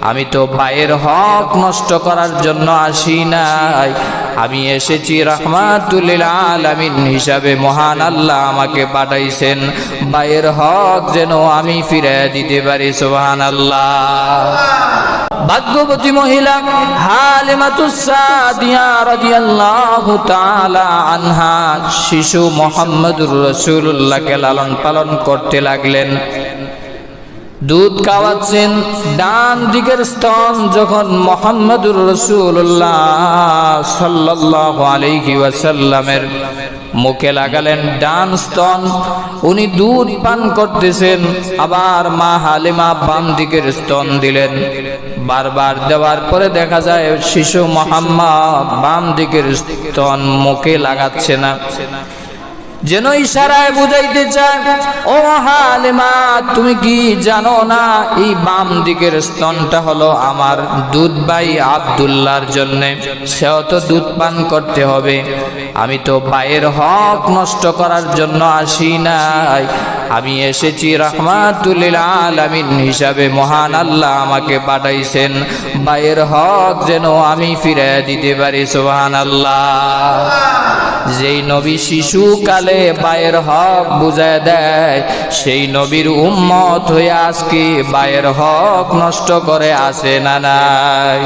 আমি তো ভাইয়ের হক নষ্ট করার জন্য আসি নাই, আমি এসেছি রাহমাতুল লিল আলামিন হিসাবে। মহান আল্লাহ আমাকে পাঠাইছেন ভাইয়ের হক যেন আমি ফিরিয়ে দিতে পারি। সুবহানাল্লাহ। ভাগ্যবতী মহিলা হালিমাতুস সাদিয়া রাদিয়াল্লাহু তাআলা আনহা শিশু মুহাম্মদুর রাসূলুল্লাহকে লালন পালন করতে লাগলেন। দুধ খাওয়াচ্ছেন, ডান দিকের স্তন যখন মুহাম্মদুর রাসূলুল্লাহ সাল্লাল্লাহু আলাইহি ওয়াসাল্লামের মুখে লাগালেন ডান স্তন, উনি দুধ পান করতেছেন। আবার মা হালিমা বাম দিকের স্তন দিলেন। বারবার দেওয়ার পরে দেখা যায় শিশু মুহাম্মদ বাম দিকের স্তন মুখে লাগাচ্ছে না, যেন ইশারায় বুঝাইতে চায়, ও হালিমা তুমি কি জানো না এই বাম দিকের স্তনটা হলো আমার দুধ ভাই আব্দুল্লাহর জন্য, সেও তো দুধ পান করতে হবে। আমি তো ভাইয়ের হক নষ্ট করার জন্য আসি নাই, আমি এসেছি রাহমাতুল লিল আলামিন হিসাবে। মহান আল্লাহ আমাকে পাঠাইছেন ভাইয়ের হক যেন আমি ফিরিয়ে দিতে পারি। সুবহানাল্লাহ। যেই নবী শিশুকালে ভাইয়ের হক বুঝায় দেয়, সেই নবীর উম্মত হয়ে আজকে ভাইয়ের হক নষ্ট করে আসে না নাই?